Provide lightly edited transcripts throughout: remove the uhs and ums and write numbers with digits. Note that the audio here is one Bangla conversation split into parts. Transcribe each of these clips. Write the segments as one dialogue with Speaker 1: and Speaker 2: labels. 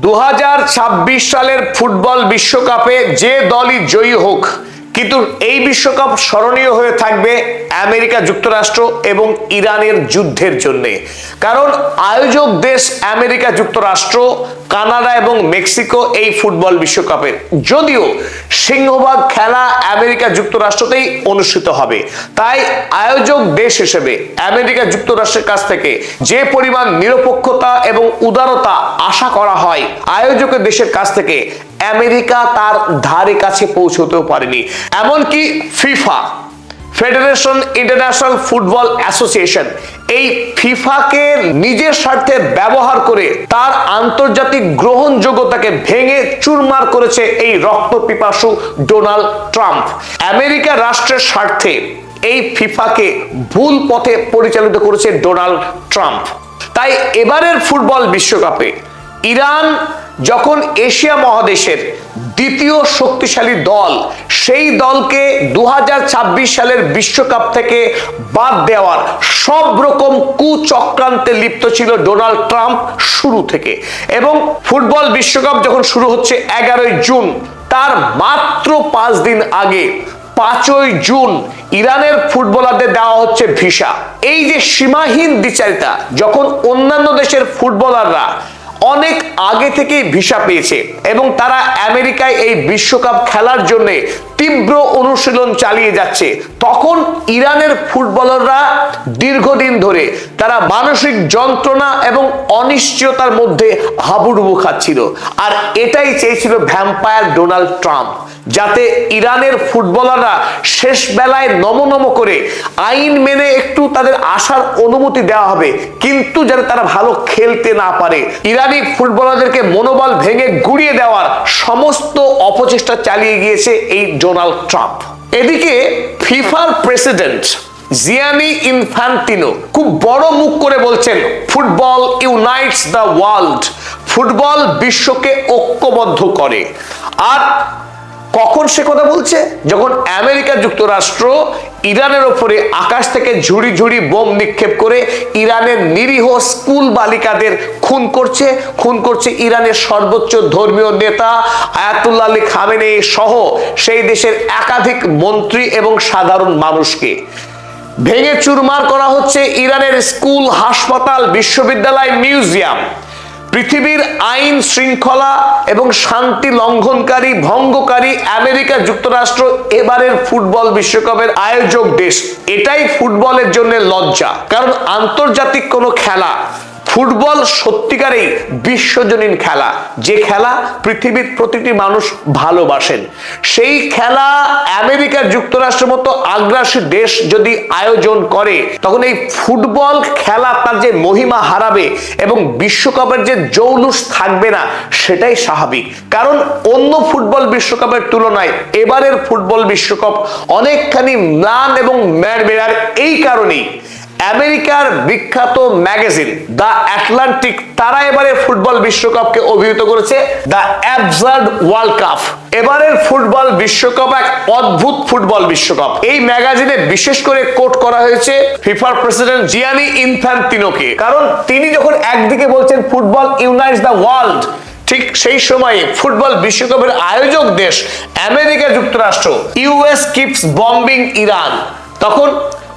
Speaker 1: 2026 সালের ফুটবল বিশ্বকাপে যে দলই জয়ী হোক, কিন্তু এই বিশ্বকাপ স্মরণীয় হয়ে থাকবে আমেরিকা যুক্তরাষ্ট্র এবং ইরানের যুদ্ধের জন্য। কারণ আয়োজক দেশ আমেরিকা যুক্তরাষ্ট্র, কানাডা এবং মেক্সিকো এই ফুটবল বিশ্বকাপের, যদিও সিংহভাগ খেলা আমেরিকা যুক্তরাষ্ট্রতেই অনুষ্ঠিত হবে। তাই আয়োজক দেশ হিসেবে আমেরিকা যুক্তরাষ্ট্রের কাছ থেকে যে পরিমাণ নিরপেক্ষতা এবং উদারতা আশা করা হয়, আয়োজকের দেশের কাছ থেকে আমেরিকা তার ধারে কাছে পৌঁছতেও পারেনি। এমনকি FIFA, federation international football association, এই ফিফাকে নিজের স্বার্থে ব্যবহার করে তার আন্তর্জাতিক গ্রহণযোগ্যতাকে ভেঙে চুরমার করেছে এই রক্তপিপাসু ডোনাল্ড ট্রাম্প। আমেরিকা রাষ্ট্রের স্বার্থে এই ফিফাকে ভুল পথে পরিচালিত করেছে ডোনাল্ড ট্রাম্প। তাই এবারের ফুটবল বিশ্বকাপে ইরান যখন এশিয়া মহাদেশের দ্বিতীয় শক্তিশালী দল, সেই দলকে 2026 সালের বিশ্বকাপ থেকে বাদ দেওয়ার সব রকম কুচক্রান্তে লিপ্ত ছিল ডোনাল্ড ট্রাম্প শুরু থেকে। এবং ফুটবল বিশ্বকাপ যখন শুরু হচ্ছে 11ই জুন, তার মাত্র 5 দিন আগে 5ই জুন ইরানের ফুটবলারদের দেওয়া হচ্ছে ভিসা। এই যে সীমাহীন দ্বিচারিতা, যখন অন্যান্য দেশের ফুটবলাররা অনেক আগে থেকেই ভিসা পেয়েছে এবং তারা আমেরিকায় এই বিশ্বকাপ খেলার জন্য তীব্র অনুশীলন চালিয়ে যাচ্ছে, তখন ইরানের ফুটবলাররা দীর্ঘদিন ধরে তারা মানসিক যন্ত্রণা এবং অনিশ্চয়তার মধ্যে হাবুডুবু খাচ্ছিল। আর এটাই চেয়েছিল ভ্যাম্পায়ার ডোনাল্ড ট্রাম্প, যাতে ইরানের ফুটবলাররা শেষ বেলায় নমনম করে আইন মেনে একটু তাদের আসার অনুমতি দেওয়া হবে, কিন্তু যাতে তারা ভালো খেলতে না পারে। ইরানি ফুটবলারদেরকে মনোবল ভেঙে গুড়িয়ে দেওয়ার সমস্ত অপচেষ্টা চালিয়ে গিয়েছে এই ডোনাল্ড ট্রাম্প। এদিকে ফিফার প্রেসিডেন্ট জিয়ানি ইনফ্যান্টিনো খুব বড় মুখ করে বলছেন, ফুটবল ইউনাইটস দ্য ওয়ার্ল্ড, ফুটবল বিশ্বকে ঐক্যবদ্ধ করে। আর কখন সে কথা বলছে? যখন আমেরিকা যুক্তরাষ্ট্র ইরানের ওপরে আকাশ থেকে ঝুড়ি ঝুড়ি বোম নিক্ষেপ করে ইরানের নিরীহ স্কুল বালিকাদের খুন করছে ইরানের সর্বোচ্চ ধর্মীয় নেতা আয়াতুল্লাহ আলী খামেনেই সহ সেই দেশের একাধিক মন্ত্রী এবং সাধারণ মানুষকে। ভেঙে চুরমার করা হচ্ছে ইরানের স্কুল, হাসপাতাল, বিশ্ববিদ্যালয়, মিউজিয়াম। পৃথিবীর আইন শৃঙ্খলা এবং শান্তি লঙ্ঘনকারী, ভঙ্গকারী আমেরিকা যুক্তরাষ্ট্র এবারের ফুটবল বিশ্বকাপের আয়োজক দেশ। এটাই ফুটবলের জন্য লজ্জা, কারণ আন্তর্জাতিক কোনো খেলা, ফুটবল সত্যিকারেই বিশ্বজনীন খেলা, যে খেলা পৃথিবীর প্রতিটি মানুষ ভালোবাসেন, সেই খেলা আমেরিকা যুক্তরাষ্ট্রের মতো আগ্রাসী দেশ যদি আয়োজন করে, তখন এই ফুটবল খেলা তার যে মহিমা হারাবে এবং বিশ্বকাপের যে জৌলুস থাকবে না, সেটাই স্বাভাবিক। কারণ অন্য ফুটবল বিশ্বকাপের তুলনায় এবারের ফুটবল বিশ্বকাপ অনেকখানি ম্লান এবং ম্যাড়মেড়ার। এই কারণেই আমেরিকার বিখ্যাত ম্যাগাজিন দ্য আটলান্টিক, তারা এবারে ফুটবল বিশ্বকাপকে অভিহিত করেছে দ্য অ্যাবসার্ড ওয়ার্ল্ড কাপ। এবারের ফুটবল বিশ্বকাপ এক অদ্ভুত ফুটবল বিশ্বকাপ। এই ম্যাগাজিনে বিশেষ করে কোট করা হয়েছে ফিফার প্রেসিডেন্ট জিয়ানি ইনফ্যান্টিনোকে, কারণ তিনি যখন একদিকে বলছেন ফুটবল ইউনাইটস দ্য ওয়ার্ল্ড, ঠিক সেই সময়ে ফুটবল বিশ্বকাপের আয়োজক দেশ আমেরিকা যুক্তরাষ্ট্র, ইউএস কিপস বম্বিং ইরান, তখন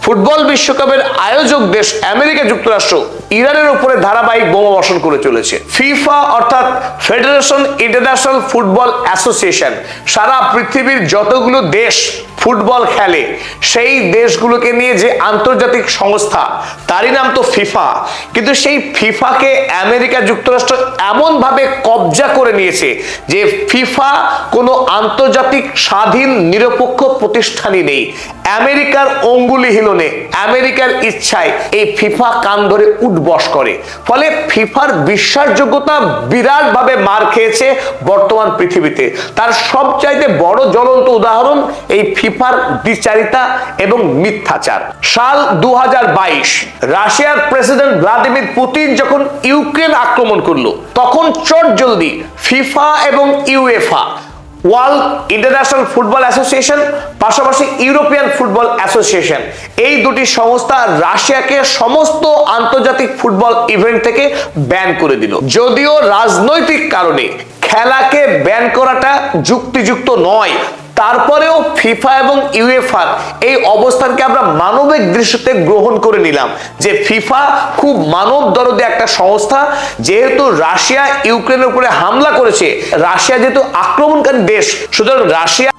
Speaker 1: ফুটবল বিশ্বকাপের আয়োজক দেশ আমেরিকা যুক্তরাষ্ট্র ইরানের উপরে ধারাবাহিক বোমা বর্ষণ করে চলেছে। ফিফা অর্থাৎ ফেডারেশন ইন্টারন্যাশনাল ফুটবল অ্যাসোসিয়েশন সারা পৃথিবীর যতগুলো দেশ ফুটবল খেলে, সেই দেশগুলোকে নিয়ে যে আন্তর্জাতিক সংস্থা, তারই নাম তো ফিফা। কিন্তু সেই ফিফাকে আমেরিকা যুক্তরাষ্ট্র এমন ভাবে কবজা করে নিয়েছে যে ফিফা কোনো আন্তর্জাতিক স্বাধীন নিরপেক্ষ প্রতিষ্ঠানই নেই। আমেরিকার অঙ্গুলি হিলনে, আমেরিকার ইচ্ছায় এই ফিফা কান ধরে উঠবস করে। ফলে ফিফার বিশ্বাসযোগ্যতা বিরাট ভাবে মার খেয়েছে বর্তমান পৃথিবীতে। তার সবচাইতে বড় জ্বলন্ত উদাহরণ এই ফিফার দ্বিচারিতা এবং মিথ্যাচার। সাল 2022 রাশিয়ার প্রেসিডেন্ট ভ্লাদিমির পুতিন যখন ইউক্রেন আক্রমণ করলো, তখন চটজলদি ফিফা এবং UEFA world international football association, পাশাপাশি ইউরোপিয়ান ফুটবল অ্যাসোসিয়েশন, এই দুটি সংস্থা রাশিয়াকে সমস্ত আন্তর্জাতিক ফুটবল ইভেন্ট থেকে ব্যান করে দিল। যদিও রাজনৈতিক কারণে খেলাকে ব্যান করাটা যুক্তিযুক্ত নয়, তারপরেও ফিফা এবং ইউএফার এই অবস্থানকে আমরা মানবিক দৃষ্টিতে গ্রহণ করে নিলাম যে ফিফা খুব মানব দরদী একটা সংস্থা। যেহেতু রাশিয়া ইউক্রেনের উপরে হামলা করেছে, রাশিয়া যেহেতু আক্রমণকারী দেশ, সুতরাং রাশিয়া